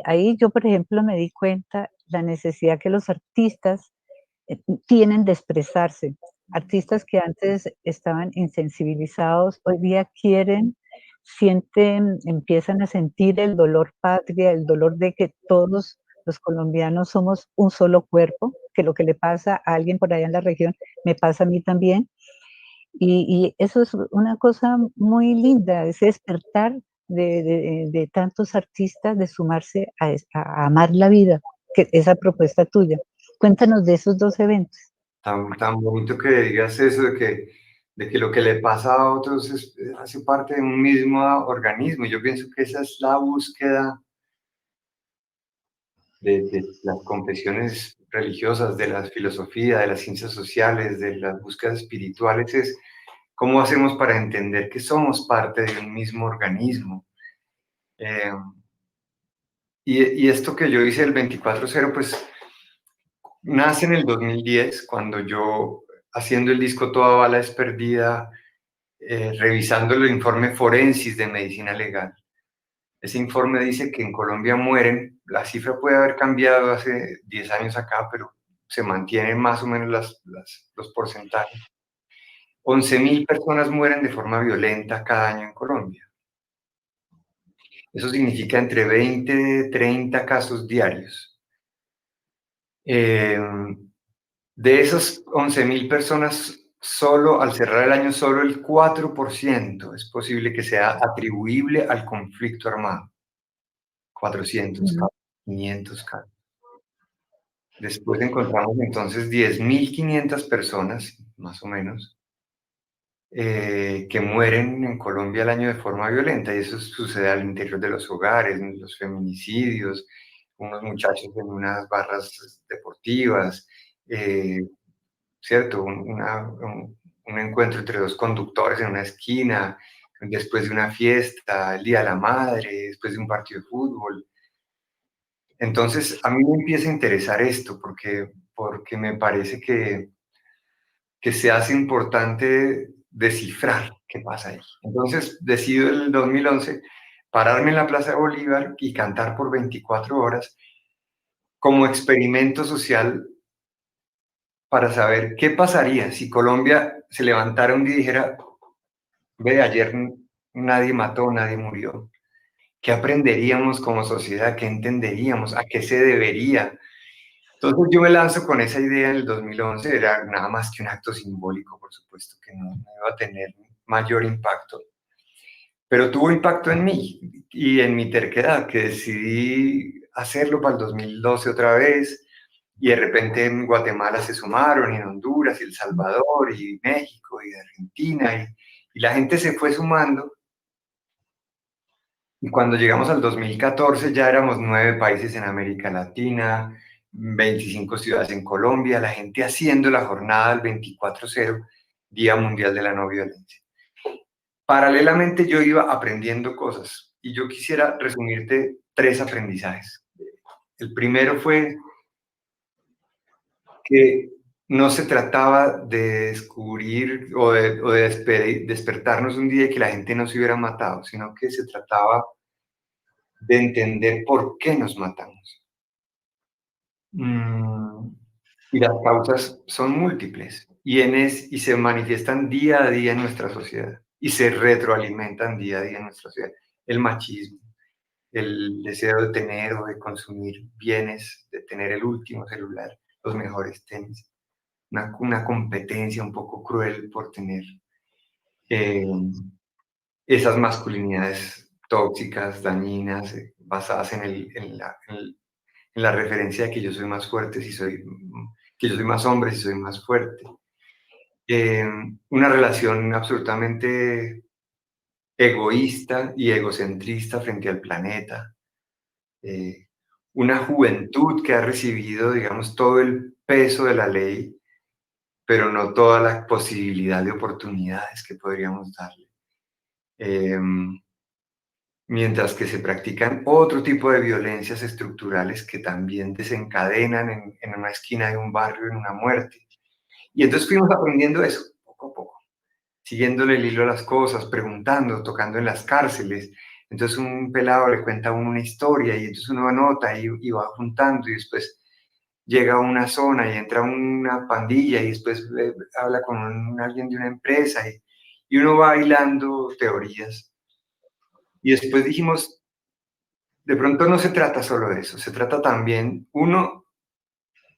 Ahí yo, por ejemplo, me di cuenta la necesidad que los artistas tienen de expresarse. Artistas que antes estaban insensibilizados, hoy día sienten, empiezan a sentir el dolor patria, el dolor de que todos los colombianos somos un solo cuerpo, que lo que le pasa a alguien por allá en la región me pasa a mí también. Y eso es una cosa muy linda, ese despertar de tantos artistas de sumarse a amar la vida, que esa propuesta tuya. Cuéntanos de esos 2 eventos. Tan bonito que digas eso, de que lo que le pasa a otros hace parte de un mismo organismo. Yo pienso que esa es la búsqueda de las confesiones religiosas, de la filosofía, de las ciencias sociales, de las búsquedas espirituales, es cómo hacemos para entender que somos parte de un mismo organismo. Eh, y esto que yo hice el 24/0, pues nace en el 2010, cuando yo, haciendo el disco Toda bala es perdida, revisando el informe Forensis de Medicina Legal. Ese informe dice que en Colombia mueren, la cifra puede haber cambiado hace 10 años acá, pero se mantienen más o menos los porcentajes. 11.000 personas mueren de forma violenta cada año en Colombia. Eso significa entre 20 y 30 casos diarios. De esas 11.000 personas, solo al cerrar el año, solo el 4% es posible que sea atribuible al conflicto armado. 400 casos, 500 casos. Después encontramos entonces 10.500 personas, más o menos, que mueren en Colombia al año de forma violenta, y eso sucede al interior de los hogares, los feminicidios, unos muchachos en unas barras deportivas, ¿cierto? Un encuentro entre dos conductores en una esquina, después de una fiesta, el Día de la Madre, después de un partido de fútbol. Entonces, a mí me empieza a interesar esto, porque me parece que se hace importante descifrar qué pasa ahí. Entonces, decido en el 2011 pararme en la Plaza de Bolívar y cantar por 24 horas como experimento social para saber qué pasaría si Colombia se levantara un día y dijera: ve, ayer nadie mató, nadie murió. ¿Qué aprenderíamos como sociedad? ¿Qué entenderíamos? ¿A qué se debería? Entonces yo me lanzo con esa idea en el 2011, era nada más que un acto simbólico, por supuesto, que no iba a tener mayor impacto, pero tuvo impacto en mí y en mi terquedad, que decidí hacerlo para el 2012 otra vez, y de repente en Guatemala se sumaron, y en Honduras, y El Salvador, y México, y Argentina, y la gente se fue sumando, y cuando llegamos al 2014 ya éramos 9 países en América Latina, 25 ciudades en Colombia, la gente haciendo la jornada del 24/0, Día Mundial de la No Violencia. Paralelamente yo iba aprendiendo cosas, y yo quisiera resumirte 3 aprendizajes. El primero fue que no se trataba de descubrir o de despertarnos un día y que la gente no se hubiera matado, sino que se trataba de entender por qué nos matamos. Y las causas son múltiples y se manifiestan día a día en nuestra sociedad y se retroalimentan día a día en nuestra sociedad. El machismo, el deseo de tener o de consumir bienes, de tener el último celular, los mejores tenis, una competencia un poco cruel por tener esas masculinidades tóxicas, dañinas, basadas en la referencia de que yo soy más fuerte que yo soy más hombre si soy más fuerte. Una relación absolutamente egoísta y egocentrista frente al planeta. Una juventud que ha recibido, digamos, todo el peso de la ley, pero no toda la posibilidad de oportunidades que podríamos darle. Mientras que se practican otro tipo de violencias estructurales que también desencadenan en una esquina de un barrio en una muerte. Y entonces fuimos aprendiendo eso, poco a poco, siguiéndole el hilo a las cosas, preguntando, tocando en las cárceles. Entonces un pelado le cuenta a uno una historia, y entonces uno anota y va juntando, y después llega a una zona y entra una pandilla, y después habla con alguien de una empresa, y uno va hilando teorías. Y después dijimos, de pronto no se trata solo de eso, se trata también, uno,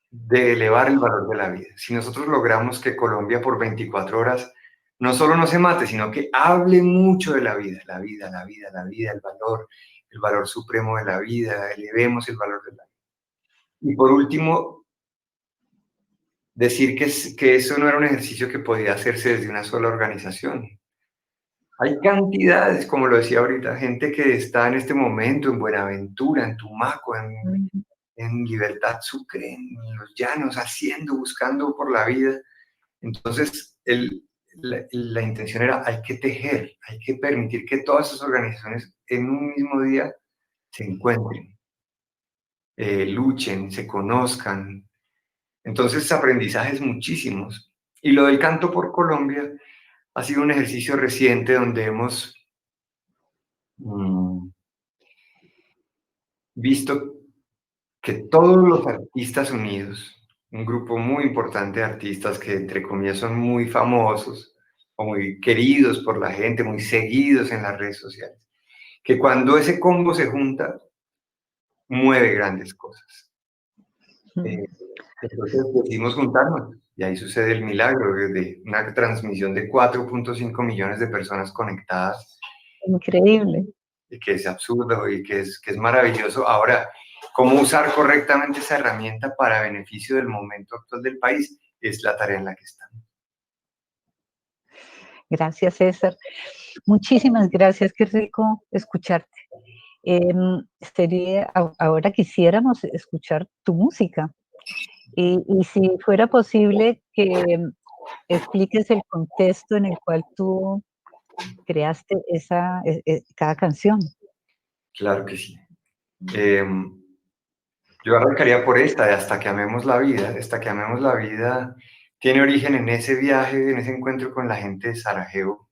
de elevar el valor de la vida. Si nosotros logramos que Colombia por 24 horas no solo no se mate, sino que hable mucho de la vida, el valor supremo de la vida, elevemos el valor de la vida. Y por último, decir que eso no era un ejercicio que podía hacerse desde una sola organización. Hay cantidades, como lo decía ahorita, gente que está en este momento en Buenaventura, en Tumaco, en Libertad Sucre, en Los Llanos, buscando por la vida. Entonces, la intención era, hay que tejer, hay que permitir que todas esas organizaciones en un mismo día se encuentren, luchen, se conozcan. Entonces, aprendizajes muchísimos. Y lo del Canto por Colombia ha sido un ejercicio reciente donde hemos visto que todos los artistas unidos, un grupo muy importante de artistas que entre comillas son muy famosos o muy queridos por la gente, muy seguidos en las redes sociales, que cuando ese combo se junta, mueve grandes cosas. Entonces decidimos juntarnos y ahí sucede el milagro de una transmisión de 4.5 millones de personas conectadas. Increíble. Y que es absurdo y que es maravilloso. Ahora, cómo usar correctamente esa herramienta para beneficio del momento actual del país es la tarea en la que estamos. Gracias, César. Muchísimas gracias, qué rico escucharte. Ahora quisiéramos escuchar tu música. Y si fuera posible que expliques el contexto en el cual tú creaste cada canción. Claro que sí. Yo arrancaría por esta, de Hasta que amemos la vida. Hasta que amemos la vida tiene origen en ese viaje, en ese encuentro con la gente de Sarajevo,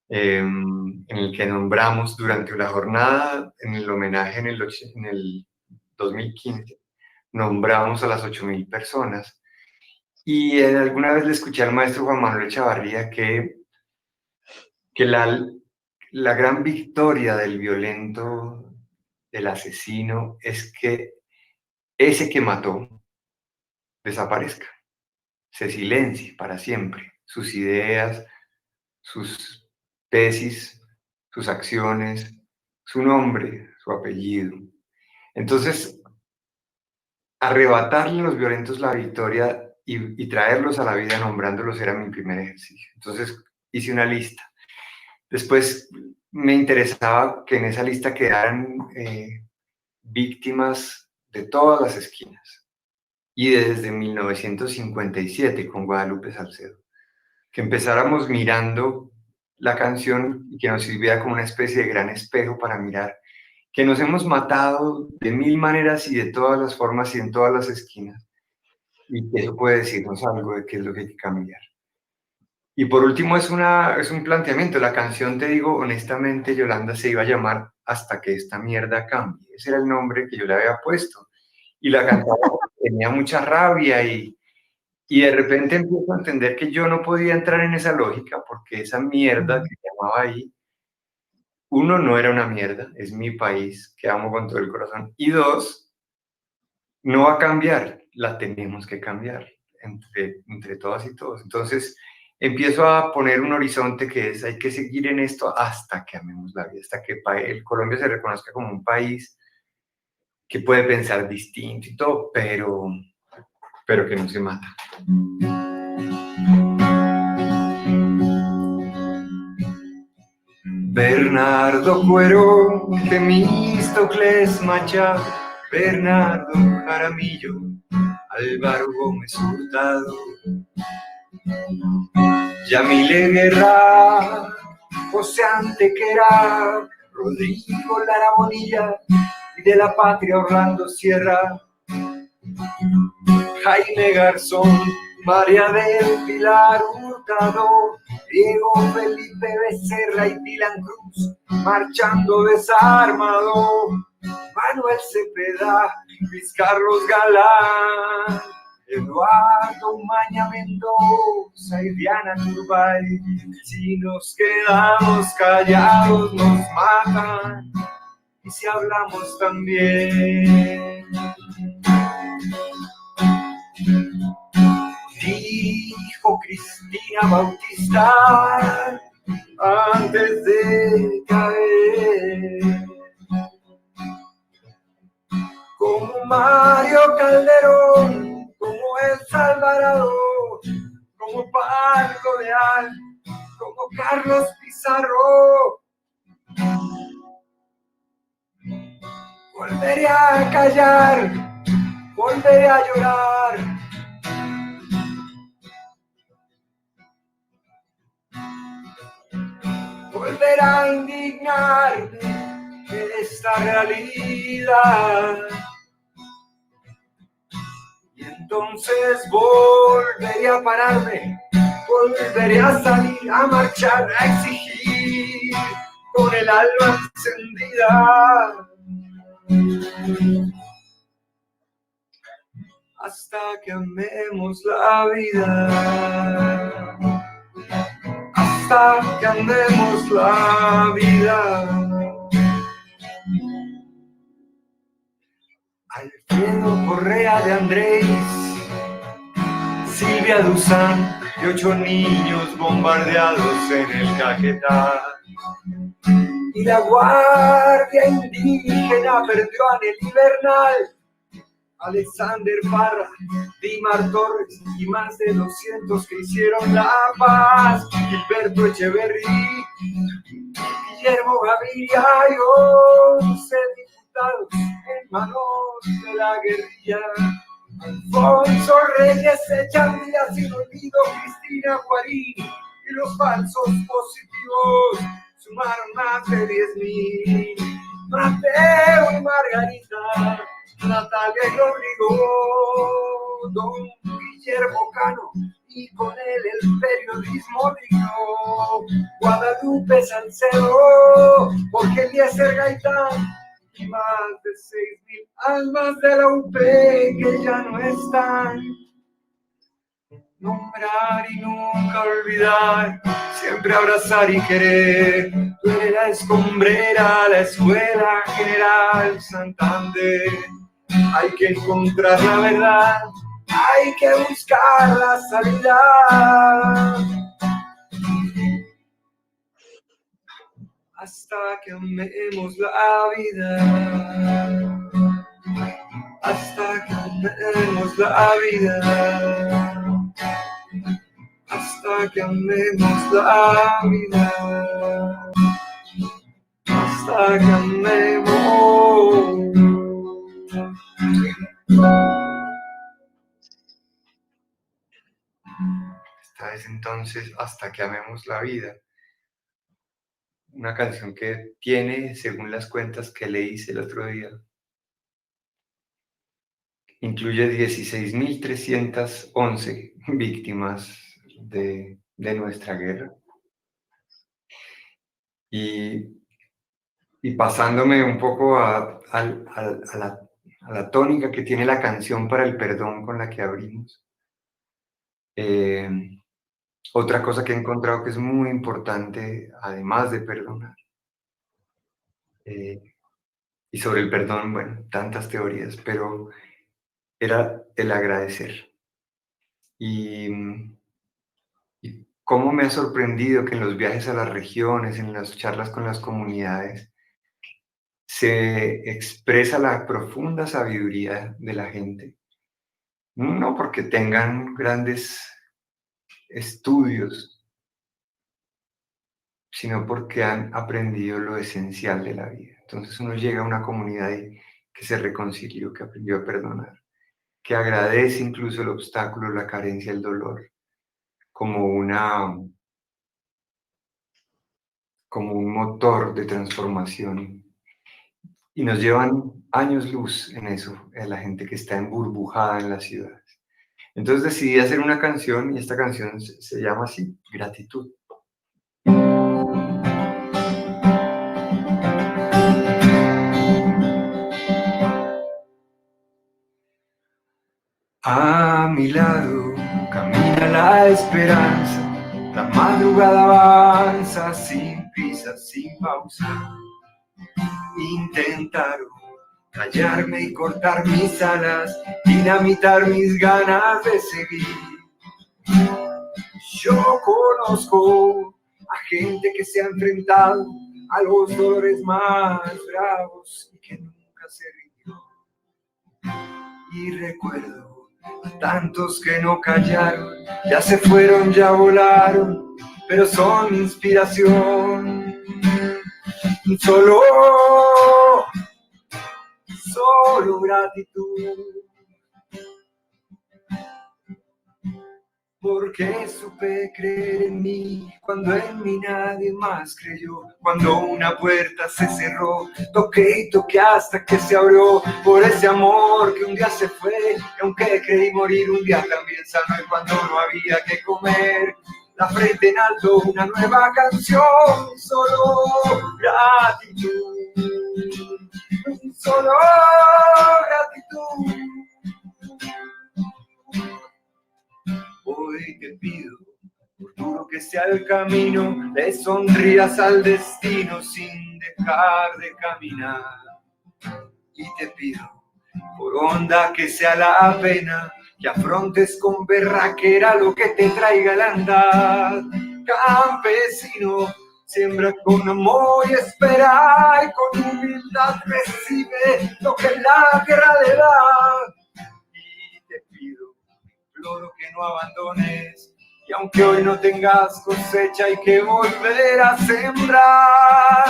en el que nombramos durante la jornada, en el homenaje en el 2015, nombramos a las 8.000 personas. Y alguna vez le escuché al maestro Juan Manuel Echavarría que la gran victoria del violento, del asesino, es que ese que mató desaparezca, se silencie para siempre. Sus ideas, sus tesis, sus acciones, su nombre, su apellido. Entonces, arrebatarle a los violentos la victoria y traerlos a la vida nombrándolos era mi primer ejercicio. Entonces, hice una lista. Después me interesaba que en esa lista quedaran víctimas de todas las esquinas. Y desde 1957 con Guadalupe Salcedo. Que empezáramos mirando la canción y que nos sirviera como una especie de gran espejo para mirar que nos hemos matado de mil maneras y de todas las formas y en todas las esquinas. Y que eso puede decirnos algo de qué es lo que hay que cambiar. Y por último es un planteamiento. La canción, te digo honestamente, Yolanda, se iba a llamar Hasta que esta mierda cambie. Ese era el nombre que yo le había puesto. Y la cantaba, tenía mucha rabia y de repente empiezo a entender que yo no podía entrar en esa lógica porque esa mierda que llamaba ahí, uno, no era una mierda, es mi país que amo con todo el corazón. Y dos, no va a cambiar, la tenemos que cambiar entre todas y todos. Entonces empiezo a poner un horizonte que es, hay que seguir en esto hasta que amemos la vida, hasta que el Colombia se reconozca como un país que puede pensar distinto y todo, pero que no se mata. Bernardo Cuero, Temístocles Machado, Bernardo Jaramillo, Álvaro Gómez Hurtado, Yamile Guerra, José Antequera, Rodrigo Lara Bonilla y de la Patria Orlando Sierra, Jaime Garzón, María del Pilar Hurtado, Diego Felipe Becerra y Dylan Cruz, marchando desarmado, Manuel Cepeda, Luis Carlos Galán, Eduardo Maña Mendoza y Diana Turbay. Si nos quedamos callados nos matan, y si hablamos también. Dijo Cristina a bautizar antes de caer. Como Mario Calderón, como Elsa Alvarado, como Paco Leal, como Carlos Pizarro. Volveré a callar, volveré a llorar. Volveré a indignarme de esta realidad. Y entonces volveré a pararme, volveré a salir, a marchar, a exigir con el alma encendida. Hasta que amemos la vida. Hasta que amemos la vida. Alfredo Correa de Andrés, Silvia Duzán y 8 niños bombardeados en el Caquetá. Y la guardia indígena perdió a Nelly Bernal, Alexander Parra, Dimar Torres y más de 200 que hicieron la paz. Gilberto Echeverry, Guillermo Gaviria y 11 diputados en manos de la guerrilla. Alfonso Reyes, Echandía sin olvido, Cristina Guarín y los falsos positivos sumaron más de 10,000. Mateo y Margarita, Natalia y Rodrigo, don Guillermo Cano y con él el periodismo digno, Guadalupe Salcedo, Jorge Eliezer Gaitán y más de 6,000 almas de la UP que ya no están. Nombrar y nunca olvidar, siempre abrazar y querer. Tú eres la escombrera, la escuela General Santander. Hay que encontrar la verdad, hay que buscar la salida. Hasta que amemos la vida. Hasta que amemos la vida. Hasta que amemos la vida. Hasta que amemos. Esta es entonces Hasta que amemos la vida. Una canción que tiene, según las cuentas que le hice el otro día, incluye 16.311 víctimas de nuestra guerra. Y pasándome un poco a la tónica que tiene la canción para el perdón con la que abrimos. Otra cosa que he encontrado que es muy importante, además de perdonar, y sobre el perdón, bueno, tantas teorías, pero era el agradecer. Y cómo me ha sorprendido que en los viajes a las regiones, en las charlas con las comunidades, se expresa la profunda sabiduría de la gente. No porque tengan grandes estudios, sino porque han aprendido lo esencial de la vida. Entonces uno llega a una comunidad que se reconcilió, que aprendió a perdonar, que agradece incluso el obstáculo, la carencia, el dolor, como un motor de transformación. Y nos llevan años luz en eso, en la gente que está emburbujada en las ciudades. Entonces decidí hacer una canción, y esta canción se llama así, Gratitud. A mi lado camina la esperanza, la madrugada avanza sin prisa, sin pausa. Intentaron callarme y cortar mis alas, dinamitar mis ganas de seguir. Yo conozco a gente que se ha enfrentado a los dolores más bravos y que nunca se rindió. Y recuerdo a tantos que no callaron, ya se fueron, ya volaron, pero son mi inspiración. Solo gratitud, porque supe creer en mí cuando en mí nadie más creyó. Cuando una puerta se cerró, toqué y toqué hasta que se abrió. Por ese amor que un día se fue, y aunque creí morir, un día también sanó. Y cuando no había que comer, la frente en alto, una nueva canción. Solo gratitud, solo gratitud. Hoy te pido, por duro que sea el camino, le sonrías al destino sin dejar de caminar. Y te pido, por honda que sea la pena, que afrontes con berraquera lo que te traiga el andar. Campesino, siembra con amor y espera, y con humildad recibe lo que la tierra le da. Y te pido, imploro que no abandones, y aunque hoy no tengas cosecha, hay que volver a sembrar.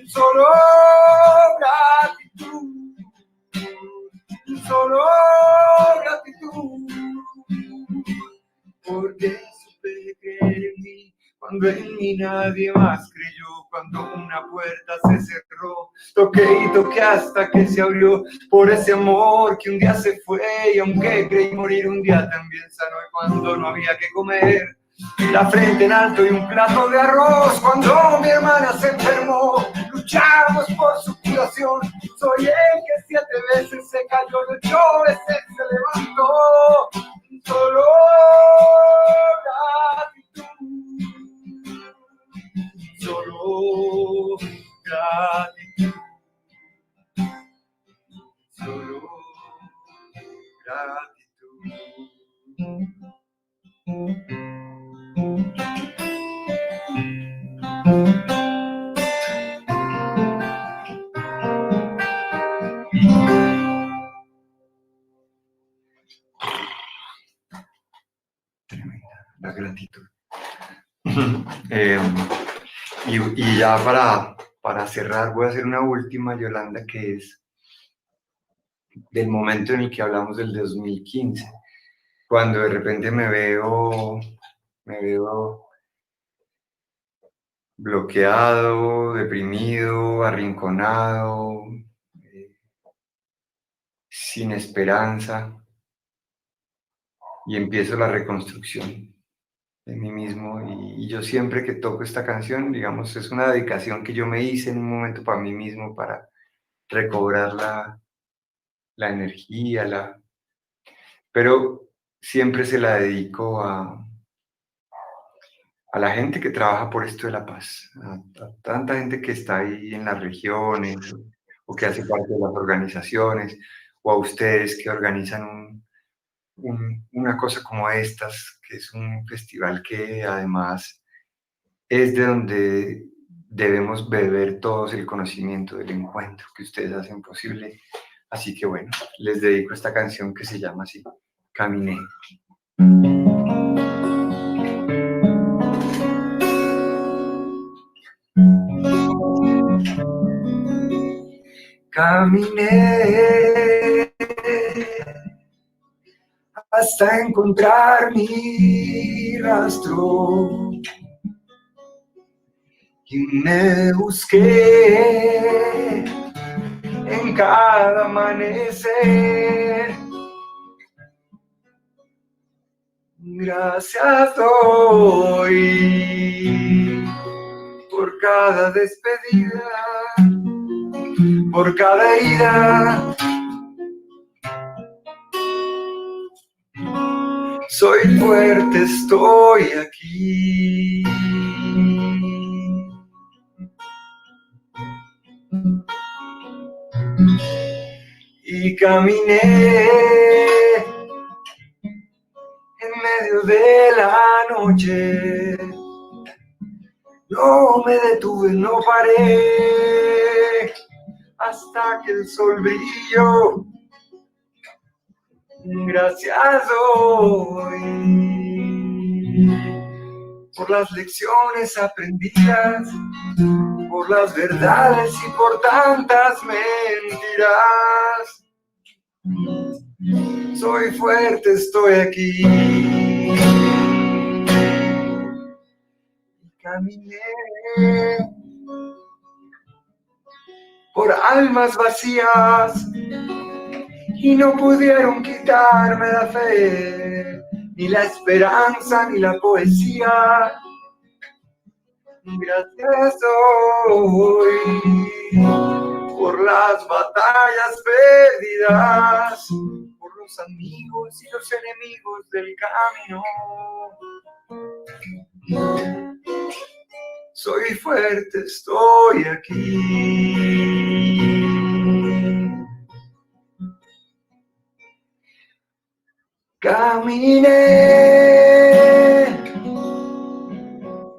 Solo gratitud, solo gratitud, porque supe creer en mí cuando en mí nadie más creyó. Cuando una puerta se cerró, toqué y toqué hasta que se abrió. Por ese amor que un día se fue, y aunque creí morir, un día también sanó. Y cuando no había que comer, la frente en alto y un plato de arroz. Cuando mi hermana se enfermó, luchamos por su curación. Soy el que 7 veces se cayó, 8 veces se levantó. Solo gratitud, solo gratitud, solo Tremenda la gratitud. Y ya para cerrar voy a hacer una última, Yolanda, que es del momento en el que hablamos del 2015, cuando de repente me veo bloqueado, deprimido, arrinconado, sin esperanza, y empiezo la reconstrucción de mí mismo. Y yo siempre que toco esta canción, digamos, es una dedicación que yo me hice en un momento para mí mismo, para recobrar la energía, pero siempre se la dedico a la gente que trabaja por esto de la paz, a tanta gente que está ahí en las regiones, o que hace parte de las organizaciones, o a ustedes que organizan una cosa como estas, que es un festival que además es de donde debemos beber todos el conocimiento del encuentro que ustedes hacen posible. Así que bueno, les dedico esta canción que se llama así, Caminé. Caminé hasta encontrar mi rastro y me busqué en cada amanecer. Gracias doy por cada despedida, por cada herida. Soy fuerte, estoy aquí. Y caminé en medio de la noche. No me detuve, no paré hasta que el sol brilló. Gracias hoy por las lecciones aprendidas, por las verdades y por tantas mentiras. Soy fuerte, estoy aquí. Caminé por almas vacías y no pudieron quitarme la fe, ni la esperanza, ni la poesía. Gracias hoy por las batallas perdidas, por los amigos y los enemigos del camino. Soy fuerte, estoy aquí. Caminé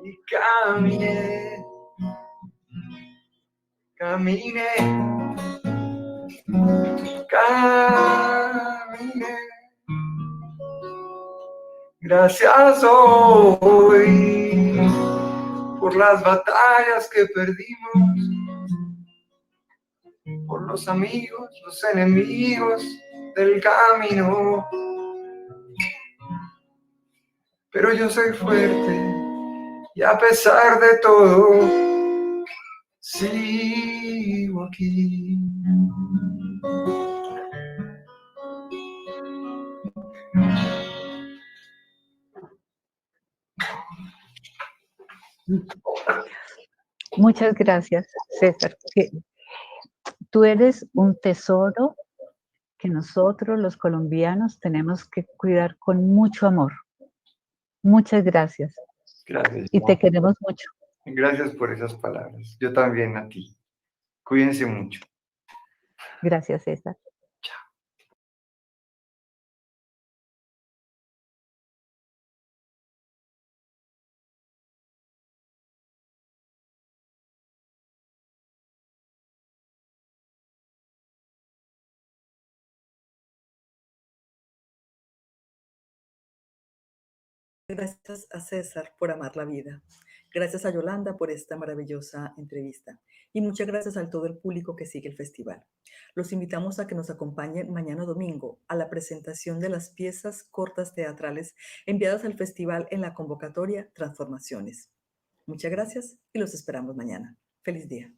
y caminé, caminé, caminé. Gracias hoy por las batallas que perdimos, por los amigos, los enemigos del camino. Pero yo soy fuerte y a pesar de todo, sigo aquí. Muchas gracias, César. Tú eres un tesoro que nosotros, los colombianos, tenemos que cuidar con mucho amor. Muchas gracias. Gracias. Y te queremos mucho. Gracias por esas palabras. Yo también a ti. Cuídense mucho. Gracias, César. Gracias a César por amar la vida. Gracias a Yolanda por esta maravillosa entrevista. Y muchas gracias a todo el público que sigue el festival. Los invitamos a que nos acompañen mañana domingo a la presentación de las piezas cortas teatrales enviadas al festival en la convocatoria Transformaciones. Muchas gracias y los esperamos mañana. Feliz día.